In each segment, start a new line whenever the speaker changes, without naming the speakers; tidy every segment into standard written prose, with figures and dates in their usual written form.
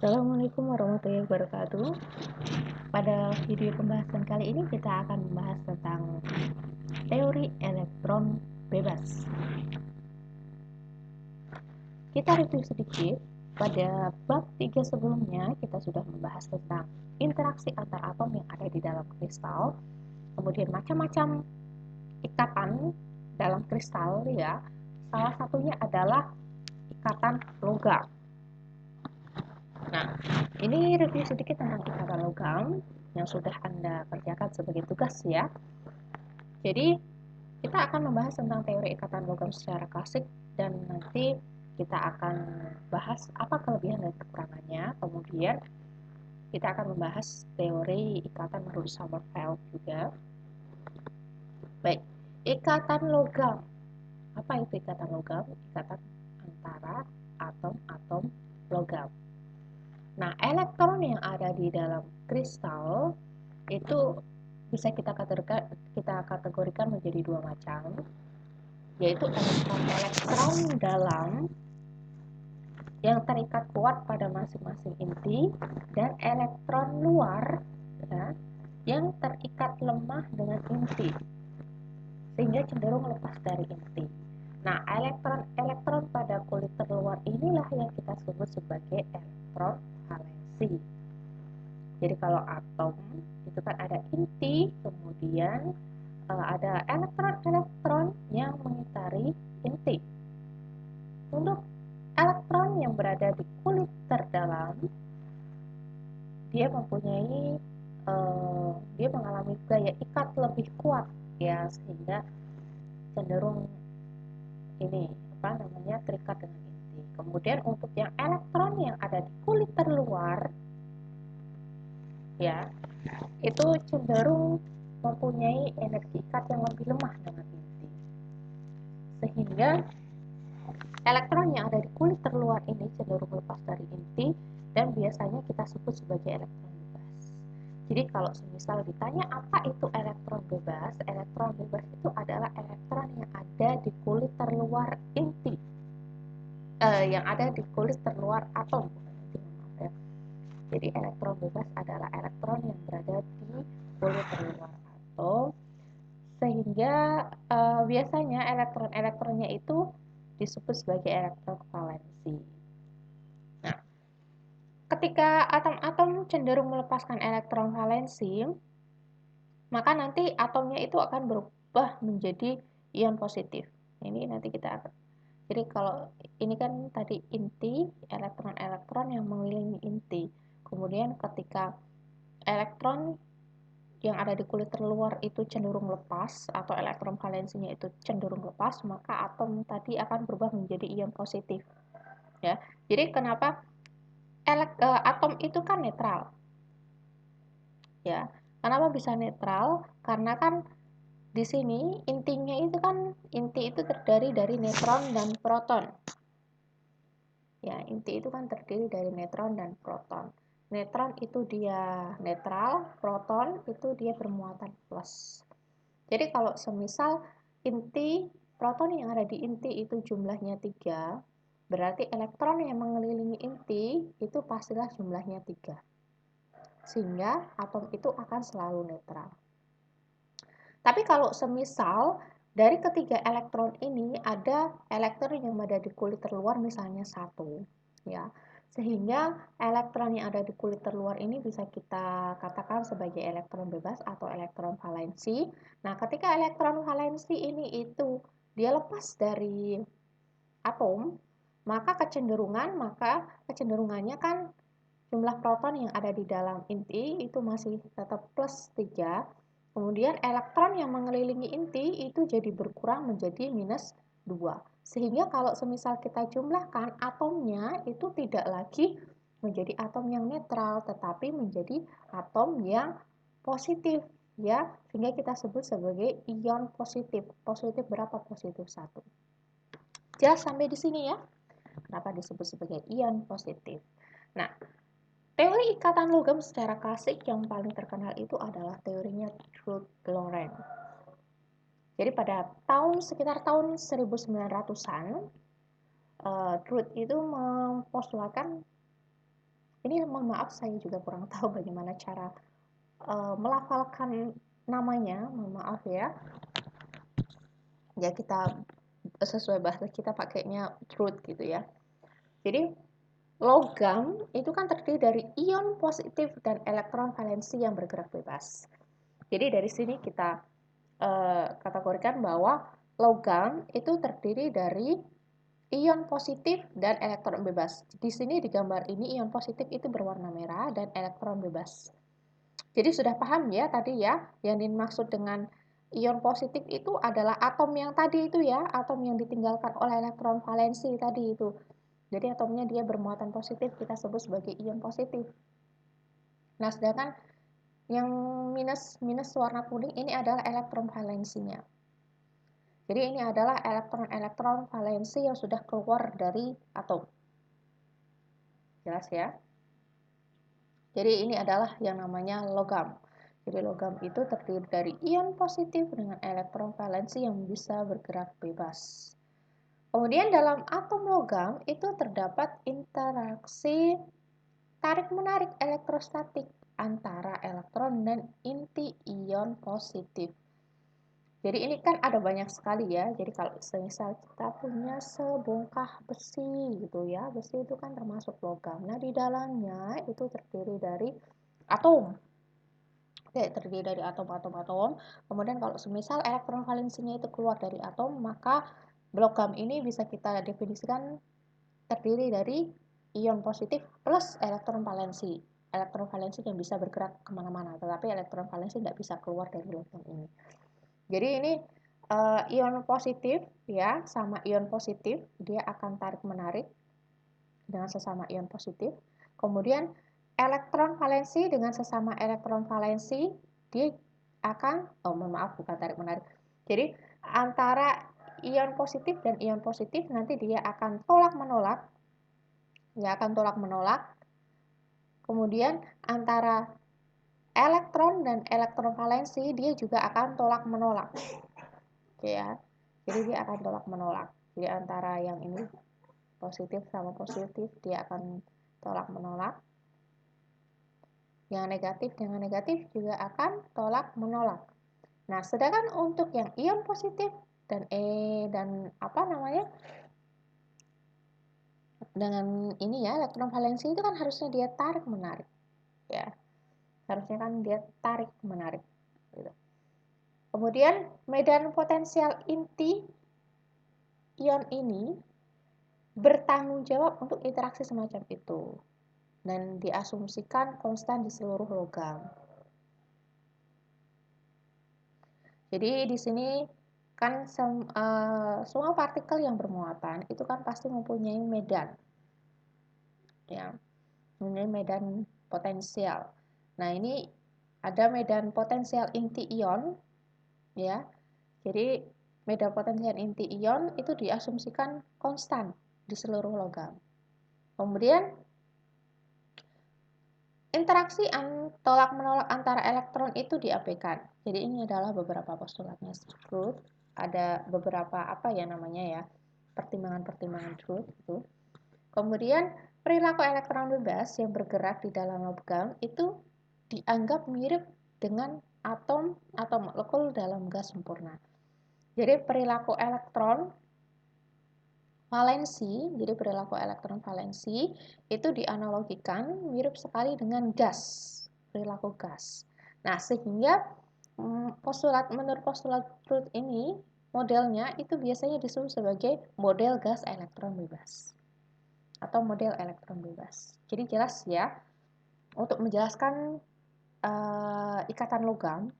Assalamualaikum warahmatullahi wabarakatuh. Pada video pembahasan kali ini kita akan membahas tentang teori elektron bebas. Kita review sedikit. Pada bab 3 sebelumnya kita sudah membahas tentang interaksi antar atom yang ada di dalam kristal, kemudian macam-macam ikatan dalam kristal ya. Salah satunya adalah ikatan logam. Nah, ini review sedikit tentang ikatan logam yang sudah Anda kerjakan sebagai tugas ya. Jadi, kita akan membahas tentang teori ikatan logam secara klasik dan nanti kita akan bahas apa kelebihan dan kekurangannya. Kemudian, kita akan membahas teori ikatan menurut Sommerfeld juga. Baik, ikatan logam. Apa itu ikatan logam? Ikatan antara atom-atom logam. Nah, elektron yang ada di dalam kristal itu bisa kita kategorikan menjadi dua macam, yaitu elektron dalam yang terikat kuat pada masing-masing inti dan elektron luar ya, yang terikat lemah dengan inti sehingga cenderung lepas dari inti. Nah, elektron pada kulit terluar inilah yang kita sebut sebagai elektron valensi. Jadi kalau atom itu kan ada inti, kemudian ada elektron-elektron yang mengitari inti. Untuk elektron yang berada di kulit terdalam, dia mengalami gaya ikat lebih kuat ya, sehingga cenderung terikat dengan inti. Kemudian untuk yang elektron yang ada di kulit terluar ya, itu cenderung mempunyai energi ikat yang lebih lemah dengan inti. Sehingga elektron yang ada di kulit terluar ini cenderung lepas dari inti dan biasanya kita sebut sebagai elektron bebas. Jadi kalau semisal ditanya apa itu elektron bebas itu adalah elektron yang ada di kulit terluar inti. Yang ada di kulit terluar atom. Jadi elektron bebas adalah elektron yang berada di kulit terluar atom, sehingga biasanya elektron-elektronnya itu disebut sebagai elektron valensi. Nah, ketika atom-atom cenderung melepaskan elektron valensi, maka nanti atomnya itu akan berubah menjadi ion positif. Ini nanti kita akan. Jadi kalau ini kan tadi inti, elektron-elektron yang mengelilingi inti. Kemudian ketika elektron yang ada di kulit terluar itu cenderung lepas atau elektron valensinya itu cenderung lepas, maka atom tadi akan berubah menjadi ion positif. Ya. Jadi kenapa atom itu kan netral? Ya. Kenapa bisa netral? Karena kan di sini intinya itu kan inti itu terdiri dari neutron dan proton. Ya, inti itu kan terdiri dari neutron dan proton. Neutron itu dia netral, proton itu dia bermuatan plus. Jadi kalau semisal inti, proton yang ada di inti itu jumlahnya 3, berarti elektron yang mengelilingi inti itu pastilah jumlahnya 3. Sehingga atom itu akan selalu netral. Tapi kalau semisal dari ketiga elektron ini ada elektron yang ada di kulit terluar misalnya 1, ya. Sehingga elektron yang ada di kulit terluar ini bisa kita katakan sebagai elektron bebas atau elektron valensi. Nah, ketika elektron valensi ini itu dia lepas dari atom, maka kecenderungannya kan jumlah proton yang ada di dalam inti itu masih tetap plus 3. Kemudian elektron yang mengelilingi inti itu jadi berkurang menjadi minus 2. Sehingga kalau semisal kita jumlahkan atomnya itu tidak lagi menjadi atom yang netral, tetapi menjadi atom yang positif ya. Sehingga kita sebut sebagai ion positif. Positif berapa? Positif 1. Jelas sampai di sini ya. Kenapa disebut sebagai ion positif? Nah, teori ikatan logam secara klasik yang paling terkenal itu adalah teorinya Drude-Lorentz. Jadi pada sekitar tahun 1900-an, Drude itu mempostulatkan Ini mohon maaf saya juga kurang tahu bagaimana cara melafalkan namanya, mohon maaf ya. Ya kita sesuai bahasa kita pakainya truth gitu ya. Jadi logam itu kan terdiri dari ion positif dan elektron valensi yang bergerak bebas. Jadi dari sini kita kategorikan bahwa logam itu terdiri dari ion positif dan elektron bebas. Di sini di gambar ini ion positif itu berwarna merah dan elektron bebas. Jadi sudah paham ya tadi ya, yang dimaksud dengan ion positif itu adalah atom yang tadi itu ya, atom yang ditinggalkan oleh elektron valensi tadi itu. Jadi atomnya dia bermuatan positif, kita sebut sebagai ion positif. Nah, sedangkan yang minus warna kuning ini adalah elektron valensinya. Jadi ini adalah elektron-elektron valensi yang sudah keluar dari atom. Jelas ya? Jadi ini adalah yang namanya logam. Jadi logam itu terdiri dari ion positif dengan elektron valensi yang bisa bergerak bebas. Kemudian dalam atom logam itu terdapat interaksi tarik-menarik elektrostatik antara elektron dan inti ion positif. Jadi ini kan ada banyak sekali ya. Jadi kalau misal kita punya sebongkah besi gitu ya, besi itu kan termasuk logam. Nah di dalamnya itu terdiri dari atom. Terdiri dari atom. Kemudian kalau semisal elektron valensinya itu keluar dari atom, maka logam ini bisa kita definisikan terdiri dari ion positif plus elektron valensi. Elektron valensi yang bisa bergerak kemana-mana, tetapi elektron valensi tidak bisa keluar dari logam ini. Jadi ini ion positif ya sama ion positif dia akan tarik menarik dengan sesama ion positif. Kemudian elektron valensi dengan sesama elektron valensi dia akan mohon maaf bukan tarik menarik. Jadi antara ion positif dan ion positif nanti dia akan tolak menolak. Ya akan tolak menolak. Kemudian antara elektron dan elektron valensi dia juga akan tolak menolak. Oke ya. Jadi dia akan tolak menolak. Jadi antara yang ini positif sama positif dia akan tolak menolak. Yang negatif dengan negatif juga akan tolak menolak. Nah, sedangkan untuk yang ion positif dan apa namanya? Dengan ini ya, elektron valensi itu kan harusnya dia tarik menarik. Ya. Harusnya kan dia tarik menarik gitu. Kemudian medan potensial inti ion ini bertanggung jawab untuk interaksi semacam itu dan diasumsikan konstan di seluruh logam. Jadi di sini kan semua partikel yang bermuatan itu kan pasti mempunyai medan, ya, mempunyai medan potensial. Nah ini ada medan potensial inti ion, ya. Jadi medan potensial inti ion itu diasumsikan konstan di seluruh logam. Kemudian interaksi tolak-menolak antara elektron itu diabaikan. Jadi ini adalah beberapa postulatnya truth. Ada beberapa apa ya namanya ya, pertimbangan-pertimbangan truth itu. Kemudian perilaku elektron bebas yang bergerak di dalam logam itu dianggap mirip dengan atom atau molekul dalam gas sempurna. Jadi perilaku elektron valensi, jadi perilaku elektron valensi itu dianalogikan mirip sekali dengan gas, perilaku gas. Nah, sehingga menurut postulat truth ini, modelnya itu biasanya disebut sebagai model gas elektron bebas atau model elektron bebas. Jadi jelas ya, untuk menjelaskan ikatan logam,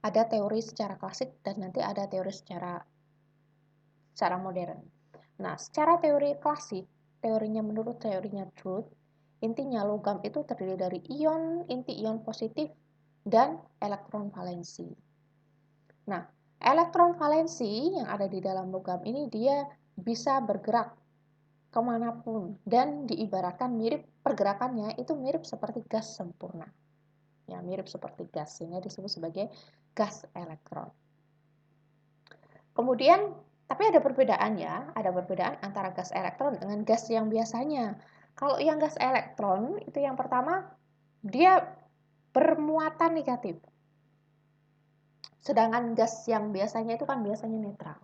ada teori secara klasik dan nanti ada teori secara modern. Nah, secara teori klasik, teorinya menurut teorinya truth, intinya logam itu terdiri dari ion, inti ion positif, dan elektron valensi. Nah, elektron valensi yang ada di dalam logam ini dia bisa bergerak kemanapun dan diibaratkan mirip pergerakannya itu mirip seperti gas sempurna. Ya, mirip seperti gas, sehingga disebut sebagai gas elektron. Kemudian tapi ada perbedaan ya, ada perbedaan antara gas elektron dengan gas yang biasanya. Kalau yang gas elektron itu yang pertama dia bermuatan negatif. Sedangkan gas yang biasanya itu kan biasanya netral.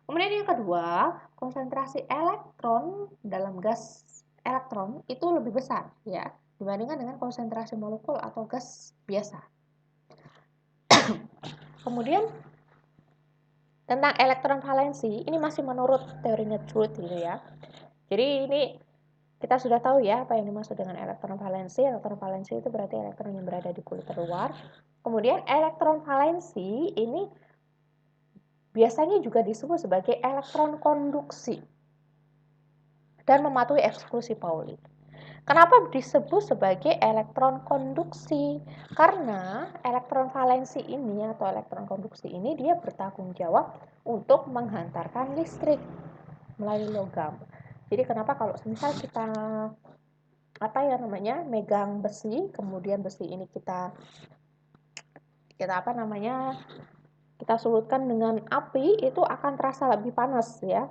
Kemudian yang kedua, konsentrasi elektron dalam gas elektron itu lebih besar ya dibandingkan dengan konsentrasi molekul atau gas biasa. Kemudian tentang elektron valensi, ini masih menurut teorinya Drude gitu ya. Jadi ini kita sudah tahu ya apa yang dimaksud dengan elektron valensi. Elektron valensi itu berarti elektron yang berada di kulit terluar. Kemudian elektron valensi ini biasanya juga disebut sebagai elektron konduksi dan mematuhi eksklusi Pauli. Kenapa disebut sebagai elektron konduksi? Karena elektron valensi ini atau elektron konduksi ini dia bertanggung jawab untuk menghantarkan listrik melalui logam. Jadi kenapa kalau misal kita megang besi, kemudian besi ini kita kita sulutkan dengan api, itu akan terasa lebih panas ya.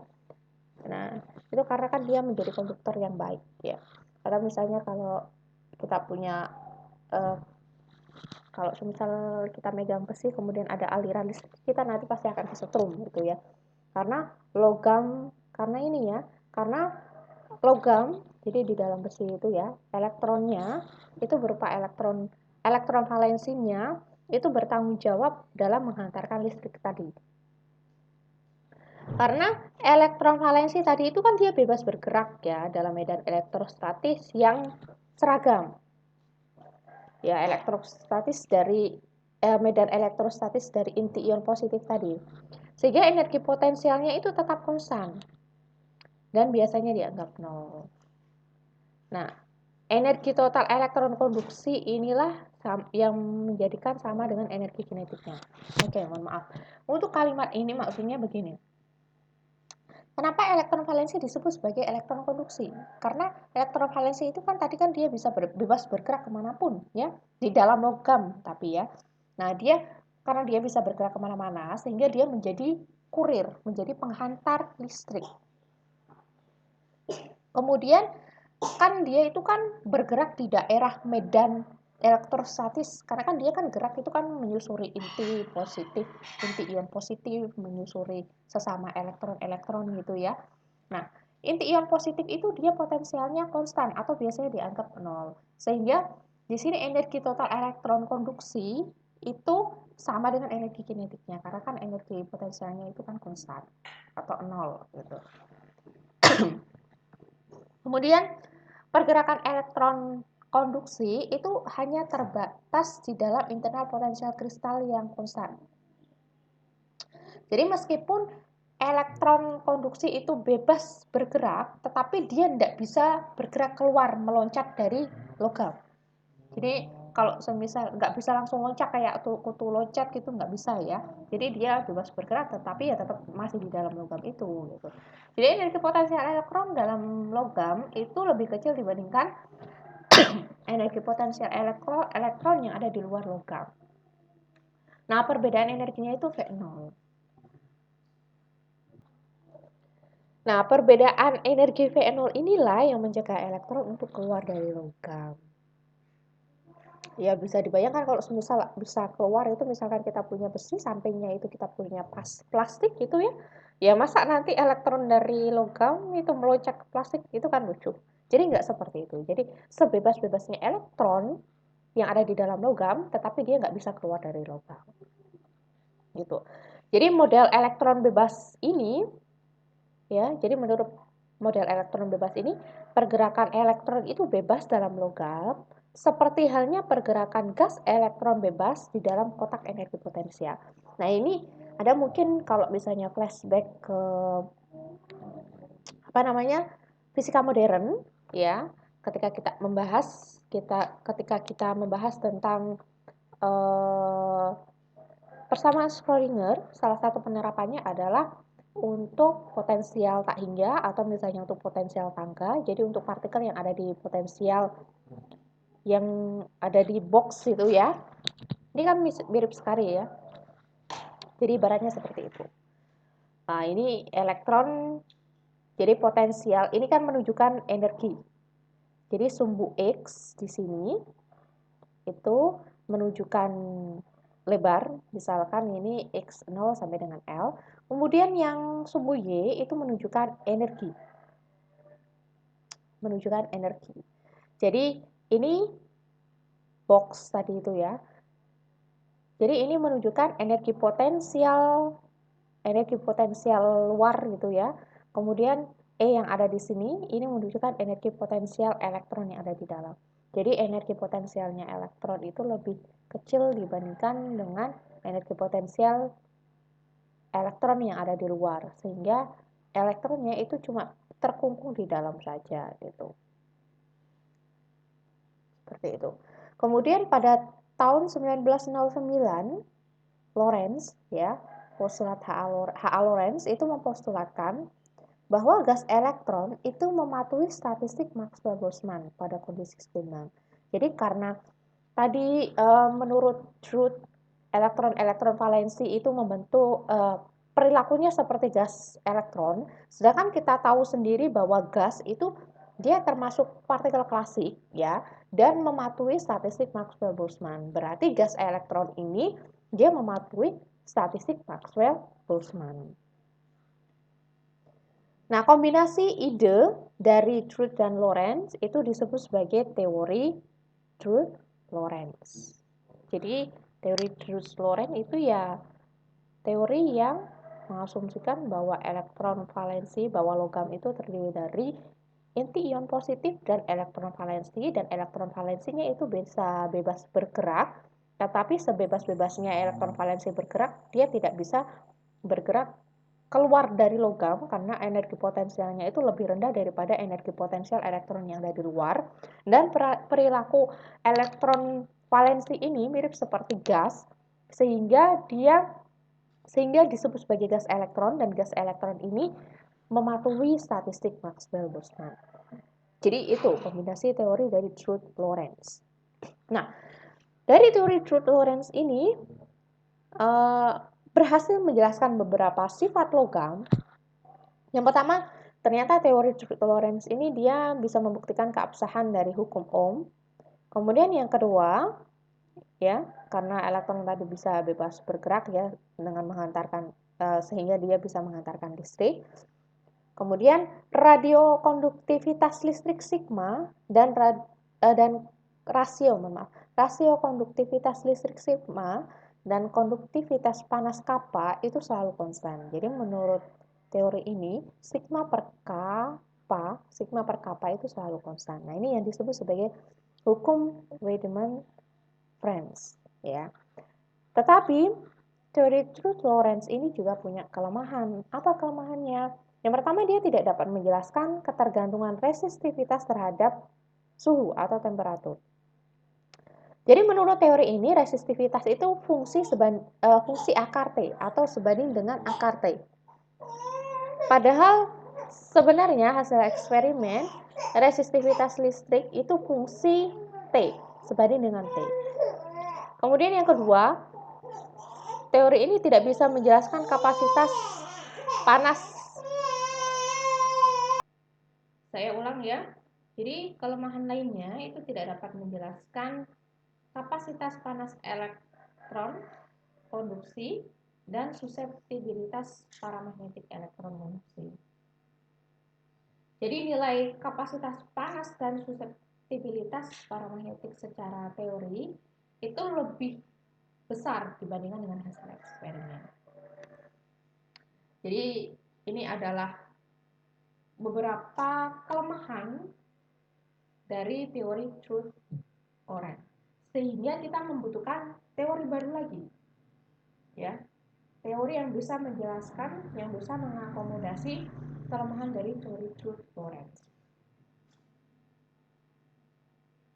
Nah, itu karena kan dia menjadi konduktor yang baik ya. Karena misalnya kalau kita punya kalau misal kita megang besi kemudian ada aliran listrik, kita nanti pasti akan kesetrum gitu ya. Karena logam, jadi di dalam besi itu ya, elektronnya itu berupa elektron valensinya itu bertanggung jawab dalam menghantarkan listrik tadi. Karena elektron valensi tadi itu kan dia bebas bergerak ya dalam medan elektrostatis yang seragam. Ya, medan elektrostatis dari inti ion positif tadi. Sehingga energi potensialnya itu tetap konstan. Dan biasanya dianggap nol. Nah, energi total elektron konduksi inilah yang menjadikan sama dengan energi kinetiknya. Oke, mohon maaf. Untuk kalimat ini maksudnya begini. Kenapa elektron valensi disebut sebagai elektron konduksi? Karena elektron valensi itu kan tadi kan dia bisa bebas bergerak kemanapun ya, di dalam logam tapi ya. Nah karena dia bisa bergerak kemana-mana sehingga dia menjadi kurir, menjadi penghantar listrik. Kemudian kan dia itu kan bergerak di daerah medan elektrostatis karena kan dia kan gerak itu kan menyusuri inti ion positif, menyusuri sesama elektron gitu ya. Nah, inti ion positif itu dia potensialnya konstan atau biasanya dianggap nol. Sehingga di sini energi total elektron konduksi itu sama dengan energi kinetiknya karena kan energi potensialnya itu kan konstan atau nol gitu. Kemudian pergerakan elektron konduksi itu hanya terbatas di dalam internal potensial kristal yang konstan. Jadi meskipun elektron konduksi itu bebas bergerak, tetapi dia tidak bisa bergerak keluar, meloncat dari logam. Jadi kalau semisal nggak bisa langsung loncat kayak kutu loncat gitu nggak bisa ya. Jadi dia bebas bergerak, tetapi ya tetap masih di dalam logam itu. Gitu. Jadi energi potensial elektron dalam logam itu lebih kecil dibandingkan energi potensial elektron yang ada di luar logam. Nah, perbedaan energinya itu V0. Nah, perbedaan energi V0 inilah yang mencegah elektron untuk keluar dari logam. Ya, bisa dibayangkan kalau misal bisa keluar itu misalkan kita punya besi, sampingnya itu kita punya plastik gitu ya. Ya, masa nanti elektron dari logam itu meloncat ke plastik, itu kan lucu. Jadi nggak seperti itu. Jadi sebebas-bebasnya elektron yang ada di dalam logam, tetapi dia nggak bisa keluar dari logam. Gitu. Jadi model elektron bebas ini ya, jadi menurut model elektron bebas ini, pergerakan elektron itu bebas dalam logam, seperti halnya pergerakan gas elektron bebas di dalam kotak energi potensial. Nah, ini ada mungkin kalau misalnya flashback ke fisika modern ya, ketika kita membahas tentang persamaan Schrödinger, salah satu penerapannya adalah untuk potensial tak hingga atau misalnya untuk potensial tangga. Jadi untuk partikel yang ada di potensial yang ada di box itu ya. Ini kan mirip sekali ya. Jadi ibaratnya seperti itu. Nah, ini elektron jadi potensial ini kan menunjukkan energi. Jadi sumbu X di sini itu menunjukkan lebar, misalkan ini X0 sampai dengan L. Kemudian yang sumbu Y itu menunjukkan energi. Jadi ini box tadi itu ya. Jadi ini menunjukkan energi potensial luar gitu ya. Kemudian E yang ada di sini ini menunjukkan energi potensial elektron yang ada di dalam. Jadi energi potensialnya elektron itu lebih kecil dibandingkan dengan energi potensial elektron yang ada di luar, sehingga elektronnya itu cuma terkungkung di dalam saja gitu. Seperti itu. Kemudian pada tahun 1909 Lorentz ya, postulat H.A. Lorentz itu mempostulatkan bahwa gas elektron itu mematuhi statistik Maxwell-Boltzmann pada kondisi eksperimen. Jadi karena tadi menurut Drude elektron-elektron valensi itu membentuk perilakunya seperti gas elektron, sedangkan kita tahu sendiri bahwa gas itu dia termasuk partikel klasik ya dan mematuhi statistik Maxwell-Boltzmann. Berarti gas elektron ini dia mematuhi statistik Maxwell-Boltzmann. Nah, kombinasi ide dari Drude dan Lorentz itu disebut sebagai teori Drude-Lorentz. Jadi, teori Drude-Lorentz itu ya teori yang mengasumsikan bahwa elektron valensi, bahwa logam itu terdiri dari inti ion positif dan elektron valensinya itu bisa bebas bergerak, tetapi sebebas-bebasnya elektron valensi bergerak, dia tidak bisa bergerak keluar dari logam karena energi potensialnya itu lebih rendah daripada energi potensial elektron yang ada di luar, dan perilaku elektron valensi ini mirip seperti gas sehingga disebut sebagai gas elektron, dan gas elektron ini mematuhi statistik Maxwell-Boltzmann. Jadi itu kombinasi teori dari Drude-Lorentz. Nah, dari teori Drude-Lorentz ini berhasil menjelaskan beberapa sifat logam. Yang pertama, ternyata teori Drude-Lorentz ini dia bisa membuktikan keabsahan dari hukum Ohm. Kemudian yang kedua, ya, karena elektron tadi bisa bebas bergerak ya dengan menghantarkan sehingga dia bisa menghantarkan listrik. Kemudian radiokonduktivitas listrik sigma dan rasio konduktivitas listrik sigma dan konduktivitas panas kappa itu selalu konstan. Jadi menurut teori ini sigma per kappa itu selalu konstan. Nah, ini yang disebut sebagai hukum Wiedemann-Franz ya. Tetapi teori Drude-Lorentz ini juga punya kelemahan. Apa kelemahannya? Yang pertama, dia tidak dapat menjelaskan ketergantungan resistivitas terhadap suhu atau temperatur. Jadi menurut teori ini resistivitas itu fungsi akar T atau sebanding dengan akar T. Padahal sebenarnya hasil eksperimen resistivitas listrik itu fungsi T sebanding dengan T. Kemudian yang kedua, teori ini tidak bisa menjelaskan kapasitas panas. Saya ulang ya. Jadi kelemahan lainnya itu tidak dapat menjelaskan kapasitas panas elektron konduksi dan suseptibilitas paramagnetik elektron konduksi. Jadi nilai kapasitas panas dan suseptibilitas paramagnetik secara teori itu lebih besar dibandingkan dengan hasil eksperimen. Jadi ini adalah beberapa kelemahan dari teori Drude-Lorentz, sehingga kita membutuhkan teori baru lagi ya, teori yang bisa menjelaskan, yang bisa mengakomodasi kelemahan dari teori Drude-Lorentz.